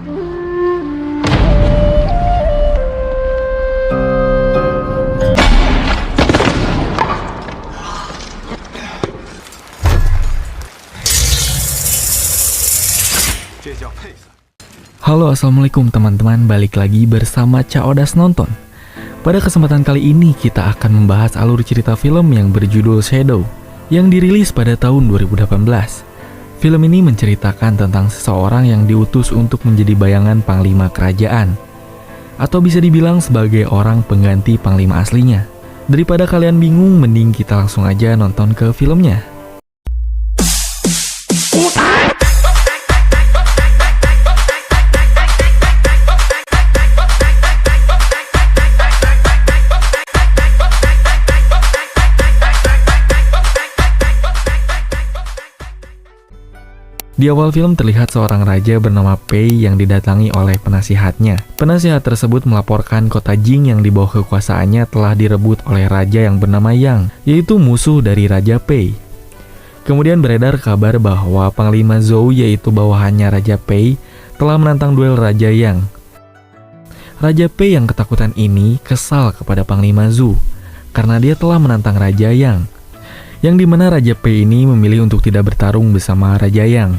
Halo, assalamualaikum teman-teman, balik lagi bersama Cak Odas Nonton. Pada kesempatan kali ini kita akan membahas alur cerita film yang berjudul Shadow yang dirilis pada tahun 2018. Film ini menceritakan tentang seseorang yang diutus untuk menjadi bayangan panglima kerajaan, atau bisa dibilang sebagai orang pengganti panglima aslinya. Daripada kalian bingung, mending kita langsung aja nonton ke filmnya. Di awal film terlihat seorang raja bernama Pei yang didatangi oleh penasihatnya. Penasihat tersebut melaporkan kota Jing yang di bawah kekuasaannya telah direbut oleh raja yang bernama Yang, yaitu musuh dari Raja Pei. Kemudian beredar kabar bahwa Panglima Zhou, yaitu bawahannya Raja Pei, telah menantang duel Raja Yang. Raja Pei yang ketakutan ini kesal kepada Panglima Zhou karena dia telah menantang Raja yang dimana Raja Pei ini memilih untuk tidak bertarung bersama Raja Yang.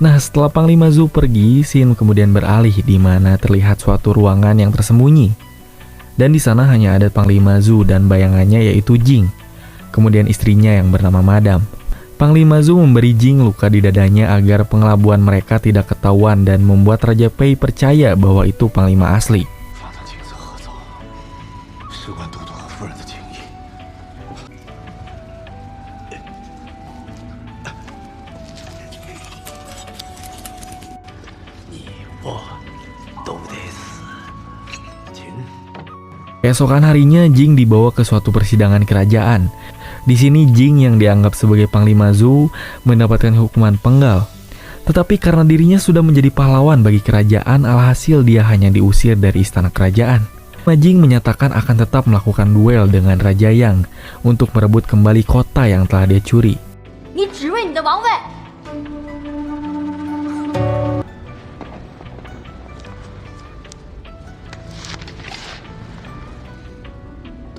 Nah, setelah Panglima Zhou pergi, scene kemudian beralih di mana terlihat suatu ruangan yang tersembunyi. Dan di sana hanya ada Panglima Zhou dan bayangannya yaitu Jing. Kemudian istrinya yang bernama Madam. Panglima Zhou memberi Jing luka di dadanya agar pengelabuan mereka tidak ketahuan dan membuat Raja Pei percaya bahwa itu Panglima asli. Keesokan harinya, Jing dibawa ke suatu persidangan kerajaan. Di sini Jing yang dianggap sebagai Panglima Zhou mendapatkan hukuman penggal. Tetapi karena dirinya sudah menjadi pahlawan bagi kerajaan, alhasil dia hanya diusir dari istana kerajaan. Jing menyatakan akan tetap melakukan duel dengan Raja Yang untuk merebut kembali kota yang telah dia curi.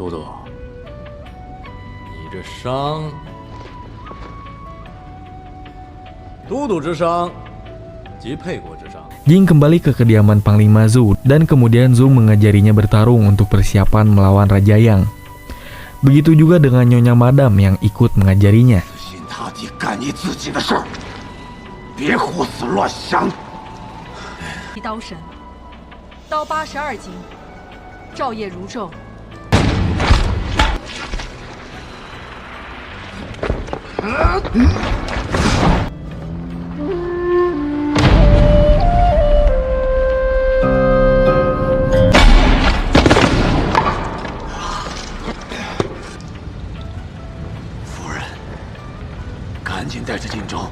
都督，你这伤，都督之伤，即沛国之伤。 Jing kembali ke kediaman Panglima Zhou dan kemudian Zhou mengajarinya bertarung untuk persiapan melawan Raja Yang. Begitu juga dengan Nyonya Madam yang ikut mengajarinya. 刀神，刀82斤，照夜如昼。 夫人，赶紧带着荆州。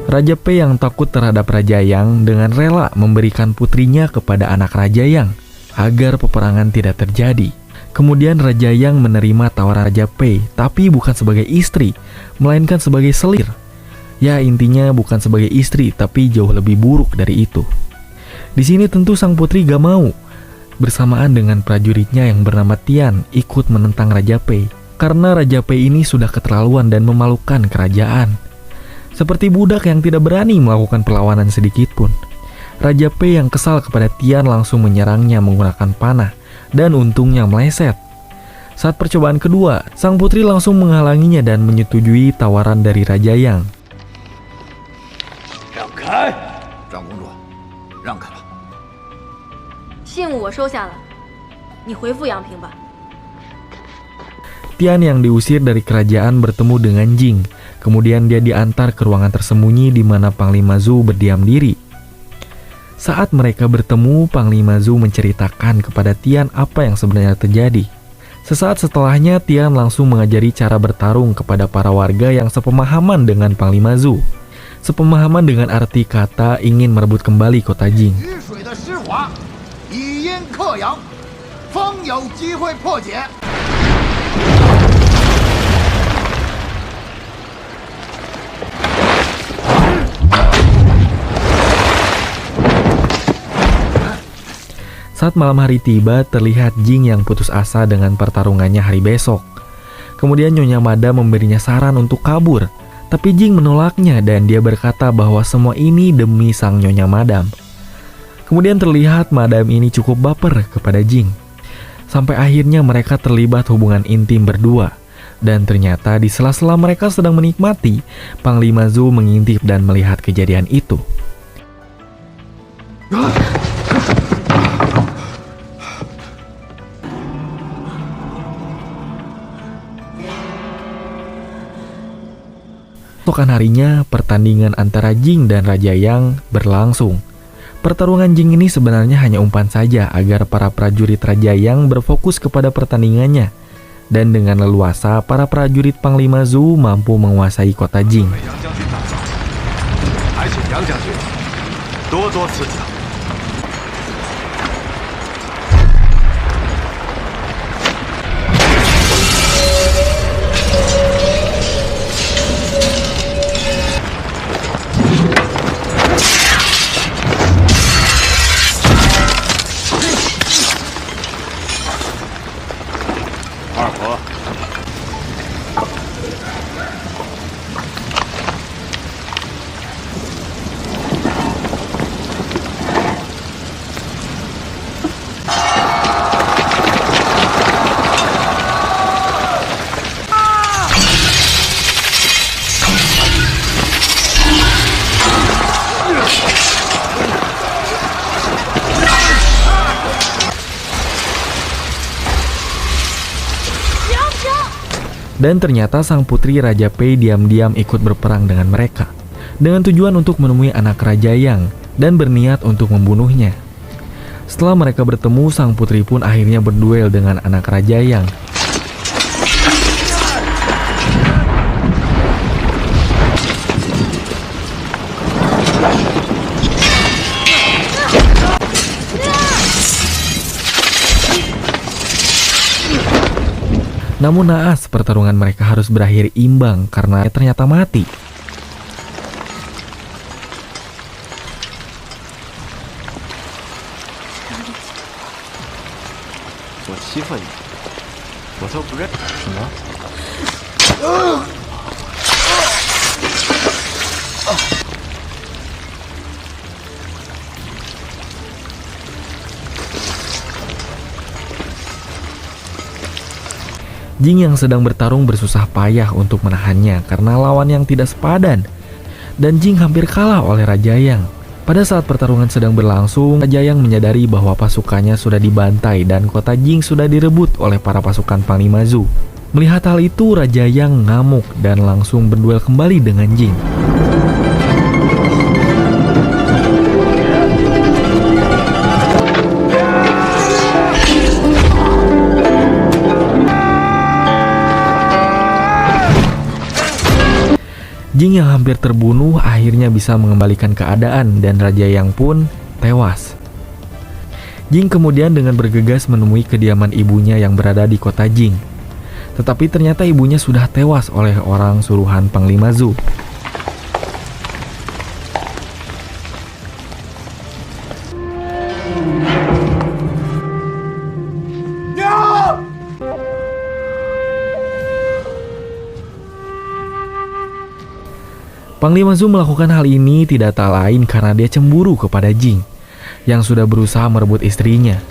Raja Pei yang takut terhadap Raja Yang dengan rela memberikan putrinya kepada anak Raja Yang agar peperangan tidak terjadi. Kemudian Raja Yang menerima tawaran Raja Pei, tapi bukan sebagai istri, melainkan sebagai selir. Ya, intinya bukan sebagai istri, tapi jauh lebih buruk dari itu. Di sini tentu sang putri gak mau. Bersamaan dengan prajuritnya yang bernama Tian ikut menentang Raja Pei, karena Raja Pei ini sudah keterlaluan dan memalukan kerajaan. Seperti budak yang tidak berani melakukan perlawanan sedikit pun. Raja Pei yang kesal kepada Tian langsung menyerangnya menggunakan panah, dan untungnya meleset. Saat percobaan kedua, sang putri langsung menghalanginya dan menyetujui tawaran dari Raja Yang. 让开，长公主，让开吧。信物我收下了，你回复阳平吧。 Tian yang diusir dari kerajaan bertemu dengan Jing. Kemudian dia diantar ke ruangan tersembunyi di mana Panglima Zhou berdiam diri. Saat mereka bertemu, Panglima Zhou menceritakan kepada Tian apa yang sebenarnya terjadi. Sesaat setelahnya, Tian langsung mengajari cara bertarung kepada para warga yang sepemahaman dengan Panglima Zhu. Sepemahaman dengan arti kata ingin merebut kembali kota Jing. 雨水的湿滑，以阴克阳，方有机会破解。 Saat malam hari tiba, terlihat Jing yang putus asa dengan pertarungannya hari besok. Kemudian Nyonya Madam memberinya saran untuk kabur, tapi Jing menolaknya dan dia berkata bahwa semua ini demi sang Nyonya Madam. Kemudian terlihat Madam ini cukup baper kepada Jing. Sampai akhirnya mereka terlibat hubungan intim berdua. Dan ternyata di sela-sela mereka sedang menikmati, Panglima Zhu mengintip dan melihat kejadian itu. Keesokan harinya, pertandingan antara Jing dan Raja Yang berlangsung. Pertarungan Jing ini sebenarnya hanya umpan saja agar para prajurit Raja Yang berfokus kepada pertandingannya. Dan dengan leluasa, para prajurit Panglima Zhu mampu menguasai kota Jing. Dan ternyata sang putri Raja Pei diam-diam ikut berperang dengan mereka, dengan tujuan untuk menemui anak Raja Yang dan berniat untuk membunuhnya. Setelah mereka bertemu, sang putri pun akhirnya berduel dengan anak Raja Yang. Namun naas, pertarungan mereka harus berakhir imbang karena ternyata mati. Jing yang sedang bertarung bersusah payah untuk menahannya karena lawan yang tidak sepadan. Dan Jing hampir kalah oleh Raja Yang. Pada saat pertarungan sedang berlangsung, Raja Yang menyadari bahwa pasukannya sudah dibantai dan kota Jing sudah direbut oleh para pasukan Panglima Zhu. Melihat hal itu, Raja Yang ngamuk dan langsung berduel kembali dengan Jing. Jing yang hampir terbunuh akhirnya bisa mengembalikan keadaan dan Raja Yang pun tewas. Jing kemudian dengan bergegas menemui kediaman ibunya yang berada di kota Jing. Tetapi ternyata ibunya sudah tewas oleh orang suruhan Panglima Zhu. Panglima Zhu melakukan hal ini tidak tak lain karena dia cemburu kepada Jing yang sudah berusaha merebut istrinya.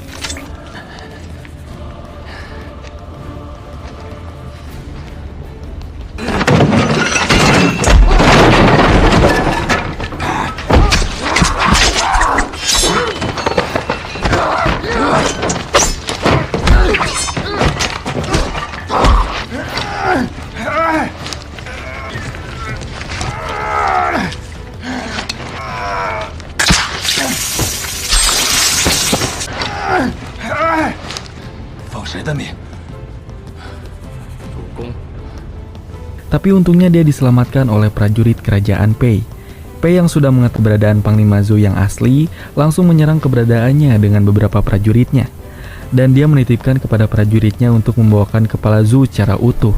Tapi untungnya dia diselamatkan oleh prajurit kerajaan Pei. Pei yang sudah mengenal keberadaan Panglima Zhou yang asli langsung menyerang keberadaannya dengan beberapa prajuritnya. Dan dia menitipkan kepada prajuritnya untuk membawakan kepala Zhou secara utuh.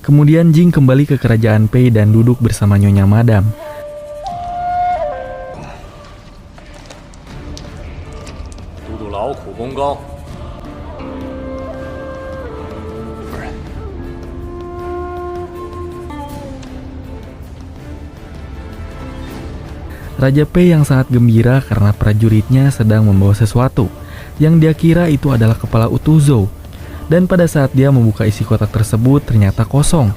Kemudian Jing kembali ke kerajaan Pei dan duduk bersama Nyonya Madam. Raja Pei yang sangat gembira karena prajuritnya sedang membawa sesuatu yang dia kira itu adalah kepala utuh Zhou. Dan pada saat dia membuka isi kotak tersebut ternyata kosong.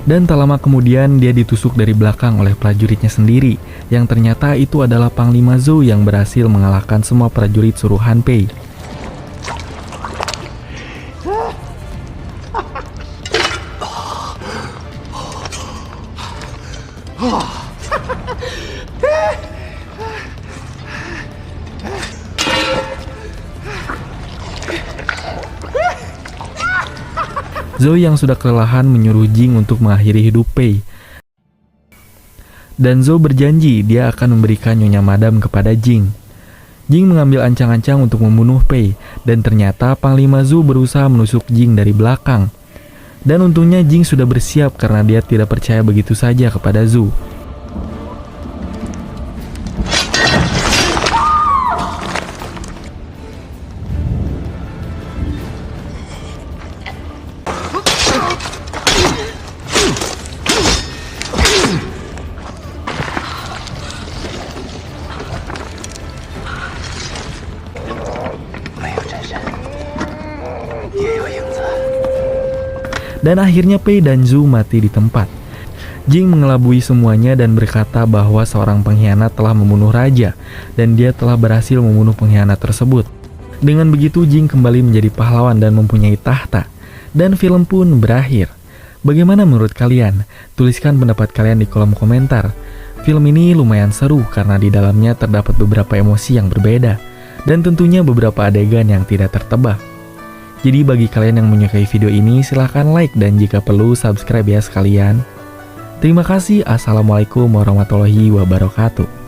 Dan tak lama kemudian dia ditusuk dari belakang oleh prajuritnya sendiri, yang ternyata itu adalah Panglima Zhou yang berhasil mengalahkan semua prajurit suruhan Pei. Zhou yang sudah kelelahan menyuruh Jing untuk mengakhiri hidup Pei. Dan Zhou berjanji dia akan memberikan Nyonya Madam kepada Jing. Jing mengambil ancang-ancang untuk membunuh Pei, dan ternyata Panglima Zhou berusaha menusuk Jing dari belakang. Dan untungnya Jing sudah bersiap karena dia tidak percaya begitu saja kepada Zhou. Dan akhirnya Pei dan Zhou mati di tempat. Jing mengelabui semuanya dan berkata bahwa seorang pengkhianat telah membunuh raja, dan dia telah berhasil membunuh pengkhianat tersebut. Dengan begitu Jing kembali menjadi pahlawan dan mempunyai tahta, dan film pun berakhir. Bagaimana menurut kalian? Tuliskan pendapat kalian di kolom komentar. Film ini lumayan seru karena di dalamnya terdapat beberapa emosi yang berbeda, dan tentunya beberapa adegan yang tidak tertebak. Jadi bagi kalian yang menyukai video ini, silahkan like dan jika perlu subscribe ya sekalian. Terima kasih. Assalamualaikum warahmatullahi wabarakatuh.